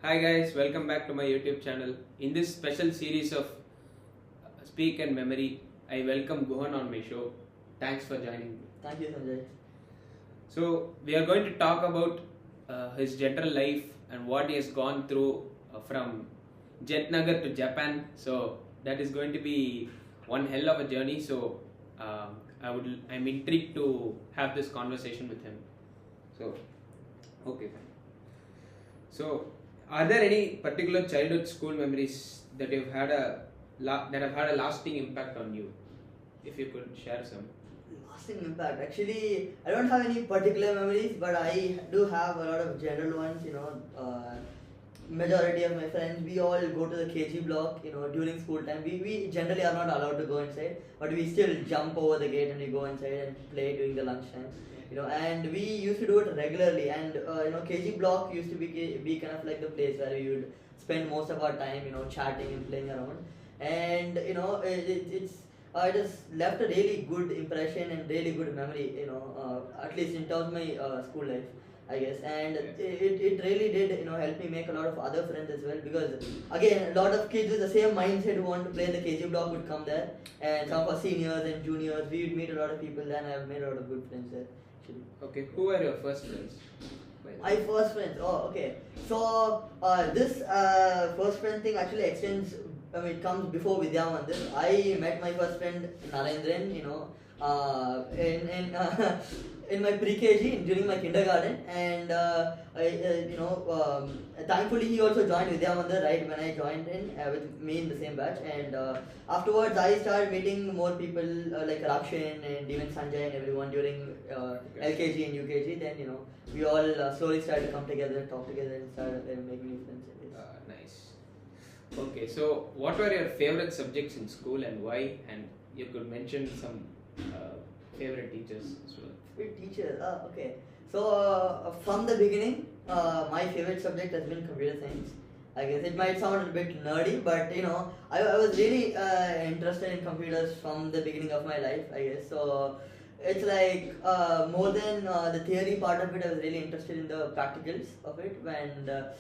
Hi guys, welcome back to my YouTube channel. In this special series of Speak and Memory, I welcome Gohan on my show. Thanks for joining me. Thank you, Sanjay. So we are going to talk about his general life and what he has gone through from Jetnagar to Japan. So that is going to be one hell of a journey. So I'm intrigued to have this conversation with him. So okay, fine. So, are there any particular childhood school memories that you've had that have had a lasting impact on you? If you could share some. Lasting impact. Actually, I don't have any particular memories, but I do have a lot of general ones. Majority of my friends, we all go to the KG block. During school time, we generally are not allowed to go inside, but we still jump over the gate and we go inside and play during the lunchtime. And we used to do it regularly. And KG block used to be kind of like the place where we would spend most of our time, chatting and playing around. And it has left a really good impression and really good memory. At least in terms of my school life, I guess. And it really did help me make a lot of other friends as well, because again, a lot of kids with the same mindset who want to play in the KG block would come there, and some of our seniors and juniors, we would meet a lot of people there, and I've made a lot of good friends there. Okay, who were your first friends? My first friends. Oh, okay. So this first friend thing actually extends. It comes before Vidya Mandir. I met my first friend Narendran. In my pre-KG during my kindergarten, and thankfully he also joined Vidya Mandir right when I joined in with me in the same batch. And afterwards I started meeting more people like Rakshan and even Sanjay and everyone during LKG and UKG. Then we all slowly started to come together, talk together, and started making new friends. Nice. Okay, so what were your favorite subjects in school and why? And you could mention some favorite teachers as well. Favorite teacher. Okay. So from the beginning, my favorite subject has been computer science. I guess it might sound a bit nerdy, but I was really interested in computers from the beginning of my life, I guess. So it's like more than the theory part of it, I was really interested in the practicals of it. And at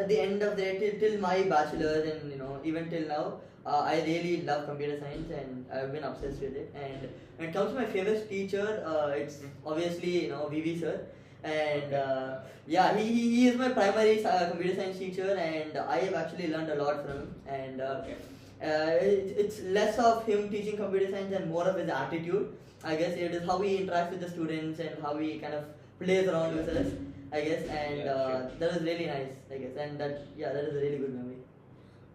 the end of the day, till my bachelor's, and even till now, I really love computer science and I've been obsessed with it. And when it comes to my favorite teacher, it's obviously VV sir. And he is my primary computer science teacher, and I have actually learned a lot from him. And it's less of him teaching computer science and more of his attitude. I guess it is how he interacts with the students and how he kind of plays around with us, I guess. And that was really nice, I guess. And that is a really good memory.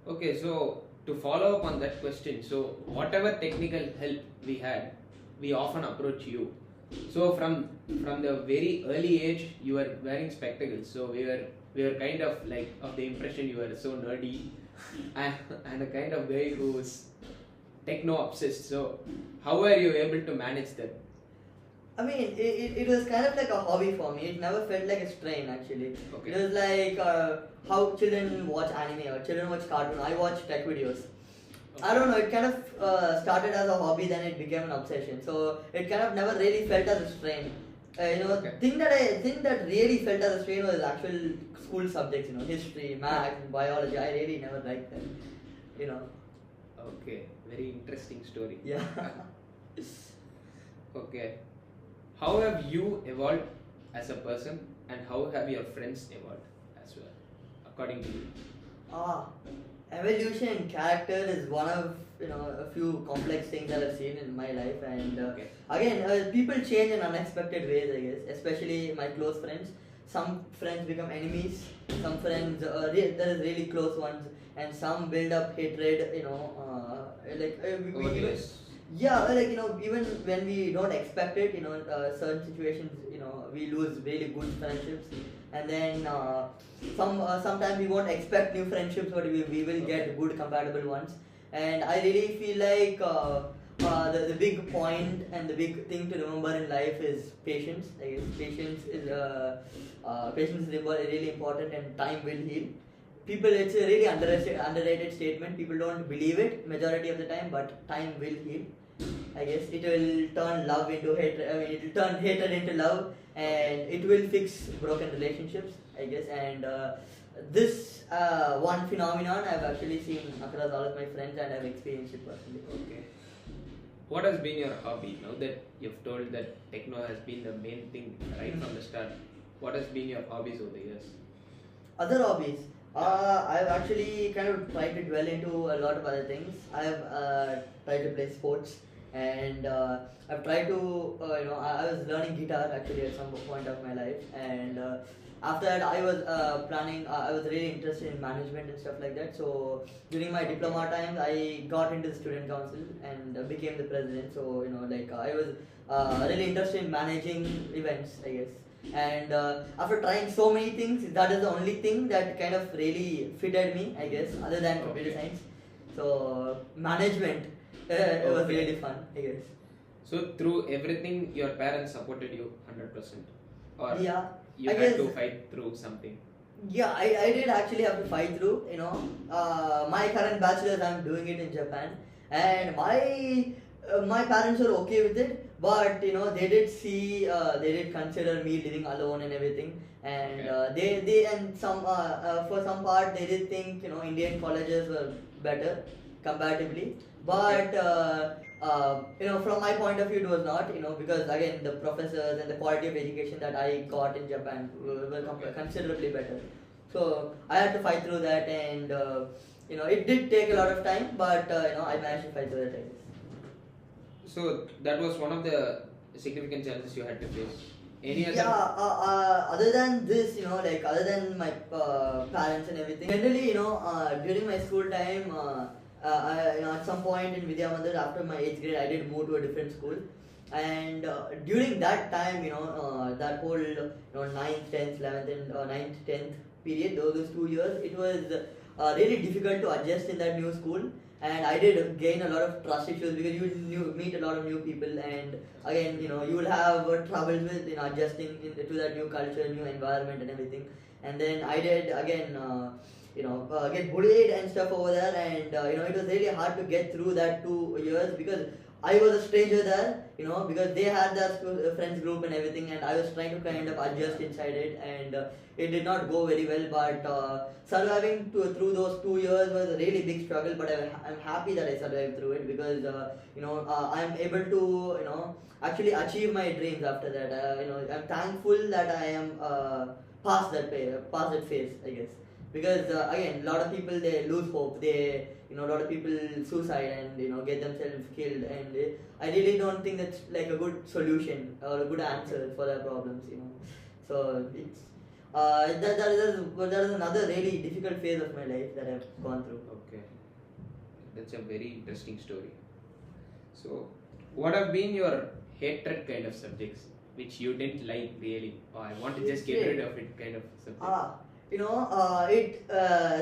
Okay, so to follow up on that question, so whatever technical help we had, we often approach you. So from the very early age, you were wearing spectacles. So we were kind of like of the impression you were so nerdy and a kind of guy who's techno obsessed. So how were you able to manage that? I mean, it was kind of like a hobby for me. It never felt like a strain, actually. Okay. It was like how children watch anime or children watch cartoon. I watch tech videos. Okay. I don't know, it kind of started as a hobby, then it became an obsession. So it kind of never really felt as a strain. Okay. Thing that really felt as a strain was actual school subjects, history, math, biology. I really never liked them, Okay, very interesting story. Yeah. Okay. How have you evolved as a person, and how have your friends evolved as well, according to you? Evolution in character is one of a few complex things that I've seen in my life. And again, people change in unexpected ways, I guess, especially my close friends. Some friends become enemies, some friends that is really close ones, and some build up hatred. Even when we don't expect it, certain situations, we lose really good friendships. And then sometimes we won't expect new friendships, but we will get good compatible ones. And I really feel like the big point and the big thing to remember in life is patience. I guess patience is really important, and time will heal. It's a really underrated statement. People don't believe it majority of the time, but time will heal. I guess it will turn love into hatred. It will turn hatred into love, and it will fix broken relationships, I guess. And this one phenomenon I've actually seen across all of my friends, and I've experienced it personally. Okay. What has been your hobby now that you've told that techno has been the main thing right from the start? What has been your hobbies over the years? Other hobbies. I've actually kind of tried to dwell into a lot of other things. I've tried to play sports, and I've tried to, I was learning guitar actually at some point of my life, and after that I was planning, I was really interested in management and stuff like that. So during my diploma times, I got into the student council and became the president. So, I was really interested in managing events, I guess. And after trying so many things, that is the only thing that kind of really fitted me, I guess, other than computer science. So management, it was really fun, I guess. So through everything, your parents supported you 100%, or Yeah, you I had guess. to fight through something? Yeah, I did actually have to fight through, my current bachelor's, I'm doing it in Japan, and my parents were okay with it, but they did consider me living alone and everything, and they and some for some part they did think Indian colleges were better comparatively, but from my point of view it was not, because again the professors and the quality of education that I got in Japan were considerably better. So I had to fight through that, and it did take a lot of time, but I managed to fight through that, I guess. So that was one of the significant challenges you had to face. Any other? Yeah, other than this, other than my parents and everything, generally, during my school time, at some point in Vidya Mandir, after my 8th grade, I did move to a different school. And during that time, that whole 9th, 10th, 11th, and 9th, 10th period, those 2 years, it was really difficult to adjust in that new school. And I did gain a lot of trust issues because you meet a lot of new people, and again, you will have troubles with adjusting to that new culture, new environment, and everything. And then I did again, get bullied and stuff over there, and it was really hard to get through that 2 years because I was a stranger there, because they had their friends group and everything, and I was trying to kind of adjust inside it, and it did not go very well. But surviving through those 2 years was a really big struggle. But I'm happy that I survived through it because I'm able to actually achieve my dreams after that. I'm thankful that I am past that phase, I guess. Because again, a lot of people, they lose hope. They a lot of people suicide and get themselves killed, and I really don't think that's like a good solution or a good answer for their problems. So it's that is another really difficult phase of my life that I've gone through. Okay, that's a very interesting story. So, what have been your hatred kind of subjects which you didn't like really, or I want to just get rid of it kind of subjects?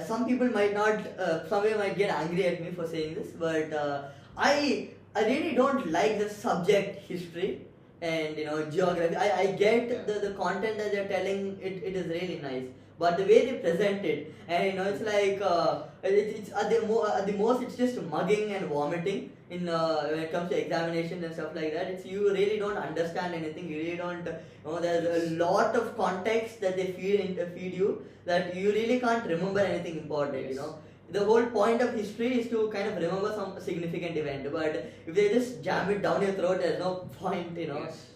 Some people might not, some people might get angry at me for saying this, but I really don't like the subject history and geography. I get the content that they're telling, it is really nice, but the way they present it, and it's like it's at the most it's just mugging and vomiting in when it comes to examinations and stuff like that. It's you really don't understand anything. You really don't there's a lot of context that they feed you that you really can't remember anything important. The whole point of history is to kind of remember some significant event, but if they just jam it down your throat, there's no point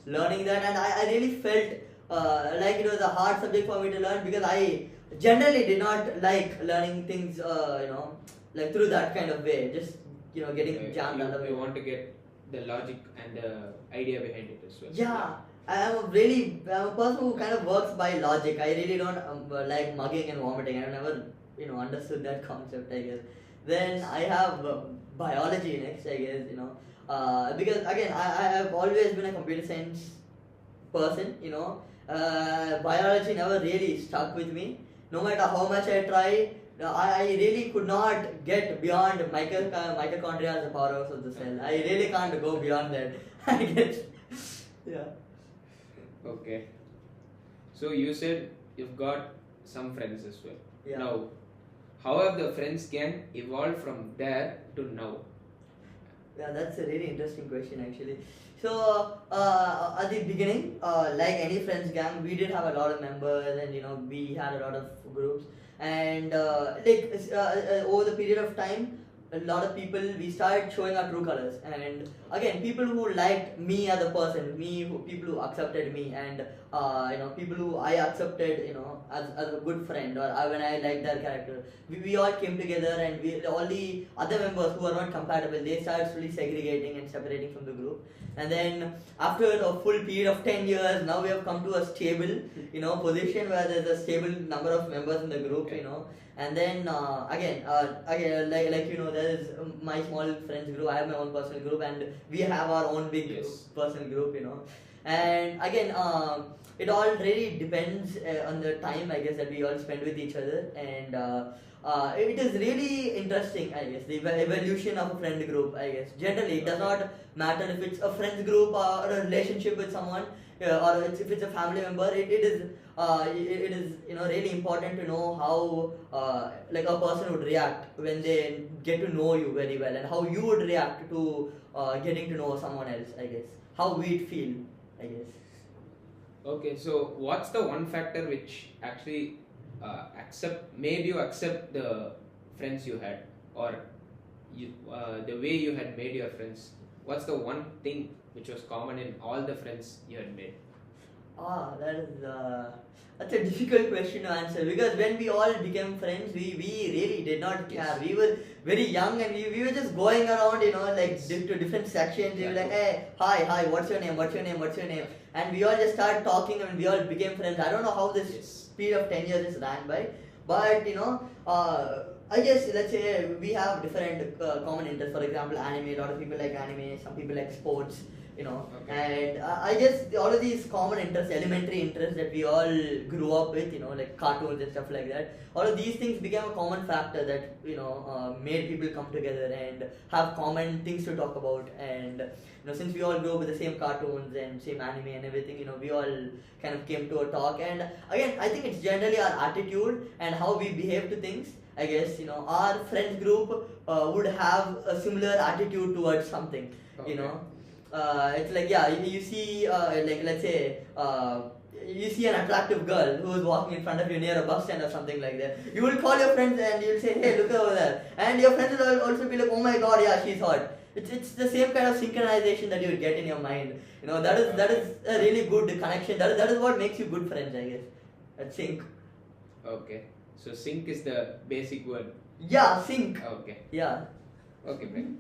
learning that. And I really felt like it was a hard subject for me to learn because I generally did not like learning things like through that kind of way, just getting jammed under. You want to get the logic and the idea behind it as well. Yeah, I'm a person who kind of works by logic. I really don't like mugging and vomiting. I've never understood that concept, I guess. Then I have biology next, I guess. Because again, I have always been a computer science person. Biology never really stuck with me. No matter how much I tried, I really could not get beyond mitochondria as the powerhouse of the cell. I really can't go beyond that. I guess. Yeah. Okay. So you said you've got some friends as well. Yeah. Now, how have the friends can evolve from there to now? Yeah, that's a really interesting question actually. So at the beginning, like any friends gang, we did have a lot of members, and we had a lot of groups, and over the period of time, a lot of people we started showing our true colors, and again, people who liked me as a person, people who accepted me, and people who I accepted, as a good friend, or when I liked their character. We all came together, and all the other members who are not compatible, they started slowly segregating and separating from the group. And then after a full period of 10 years, now we have come to a stable, position where there's a stable number of members in the group, And then again, there is my small friends group. I have my own personal group, and we have our own big personal group, And again, it all really depends on the time, I guess, that we all spend with each other, and it is really interesting, I guess, the evolution of a friend group. I guess generally it does not matter if it's a friends group or a relationship with someone, or if it's a family member. It is really important to know how like a person would react when they get to know you very well, and how you would react to getting to know someone else. I guess how we'd feel, I guess. Okay, so what's the one factor which actually made you accept the friends you had, or the way you had made your friends? What's the one thing which was common in all the friends you had made? That's a difficult question to answer, because when we all became friends, we really did not care. Yes. We were very young, and we were just going around, to different sections. We were like, hey, hi, what's your name? And we all just started talking, and we all became friends. I don't know how this period of 10 years just ran by, but I guess, let's say we have different common interests. For example, anime. A lot of people like anime. Some people like sports. Okay. And I guess all of these common interests, elementary interests that we all grew up with, like cartoons and stuff like that. All of these things became a common factor that made people come together and have common things to talk about. And since we all grew up with the same cartoons and same anime and everything, we all kind of came to a talk. And again, I think it's generally our attitude and how we behave to things. I guess our friends group would have a similar attitude towards something. Okay. It's like, you see, let's say, you see an attractive girl who is walking in front of you near a bus stand or something like that. You will call your friends and you'll say, hey, look over there. And your friends will also be like, oh my god, yeah, she's hot. It's the same kind of synchronization that you will get in your mind. That is a really good connection. That is what makes you good friends, I guess. That sync. Okay. So sync is the basic word. Yeah, sync. Okay. Yeah. Okay, fine.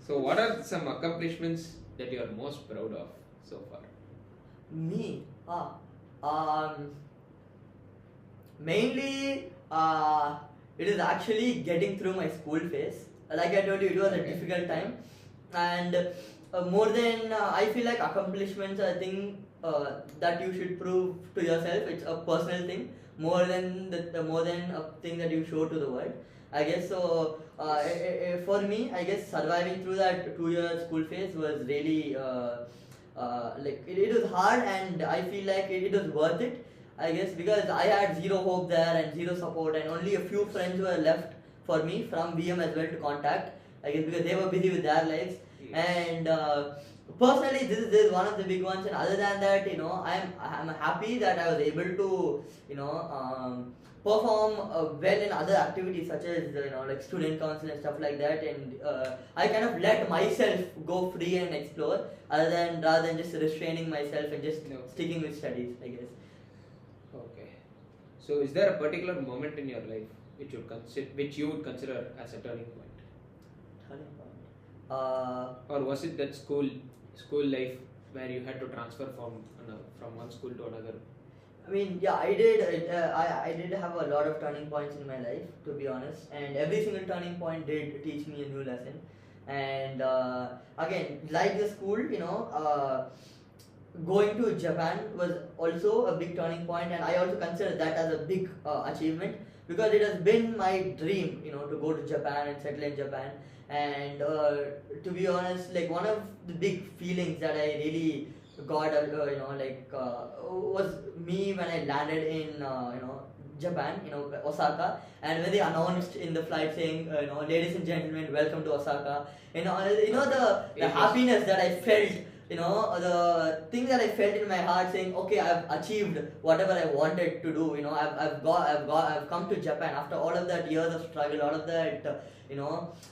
So what are some accomplishments that you are most proud of so far? Me? Mainly, it is actually getting through my school phase. Like I told you, it was a difficult time, and more than I feel like accomplishments are a thing that you should prove to yourself. It's a personal thing more than a thing that you show to the world, I guess. So for me, I guess surviving through that 2-year school phase was really it was hard, and I feel like it was worth it, I guess, because I had zero hope there and zero support, and only a few friends were left for me from BM as well to contact, I guess, because they were busy with their lives. Yes. And personally, this is one of the big ones. And other than that, I'm happy that I was able to perform well in other activities such as like student council and stuff like that. And I kind of let myself go free and explore, rather than just restraining myself and just sticking with studies, I guess. Okay. So is there a particular moment in your life which you would consider as a turning point? Turning point. Or was it that school life where you had to transfer from one school to another? I mean, yeah, I did. I did have a lot of turning points in my life, to be honest, and every single turning point did teach me a new lesson. And again, like the school, going to Japan was also a big turning point, and I also consider that as a big achievement, because it has been my dream, to go to Japan and settle in Japan. And to be honest, like one of the big feelings that I really got was me when I landed in Japan, Osaka, and when they announced in the flight saying, ladies and gentlemen, welcome to Osaka. The happiness that I felt, the thing that I felt in my heart saying, okay, I've achieved whatever I wanted to do. I've come to Japan after all of that years of struggle, all of that,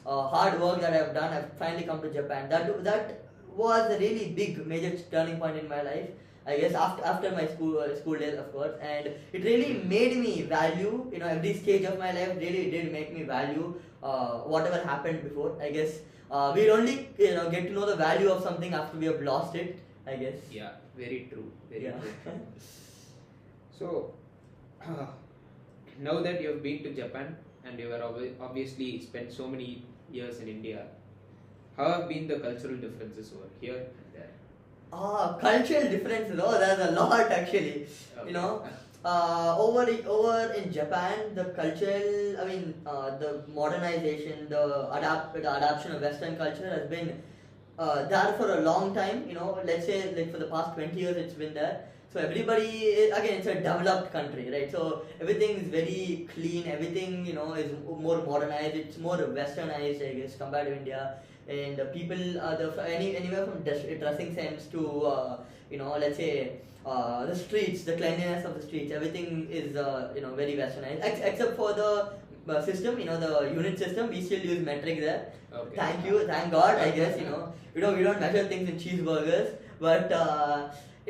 hard work that I've done. I've finally come to Japan. That was a really big, major turning point in my life. I guess after my school days, of course, and it really made me value, every stage of my life really did make me value whatever happened before. I guess we'll only get to know the value of something after we have lost it, I guess. Yeah, very true. Very Yeah. true. So, now that you've been to Japan and you were obviously spent so many years in India, how have been the cultural differences over here and there? Cultural difference, there's a lot actually. Okay. Over in Japan, the cultural, the modernization, the adoption of Western culture has been there for a long time. Let's say like for the past 20 years, it's been there. So everybody, again, it's a developed country, right? So everything is very clean. Everything, is more modernized. It's more westernized, I guess, compared to India. And people, anywhere from dressing sense to, let's say, the streets, the cleanliness of the streets, everything is, very westernized. Except for the system, the unit system, we still use metric there. Okay. Thank God, I guess, we don't measure things in cheeseburgers, but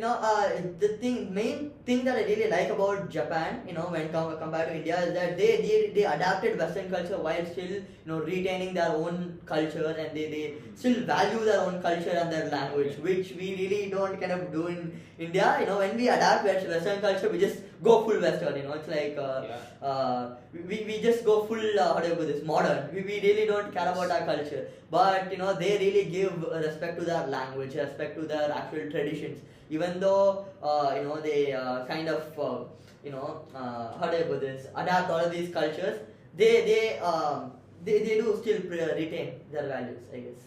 the main thing that I really like about Japan, when compared to India, is that they adapted Western culture while still, retaining their own culture, and they still value their own culture and their language, which we really don't kind of do in India. When we adapt Western culture, we just go full Western. It's like we just go full modern. We really don't care about our culture, but they really give respect to their language, respect to their actual traditions. Even though they kind of adapt all of these cultures, they do still retain their values, I guess.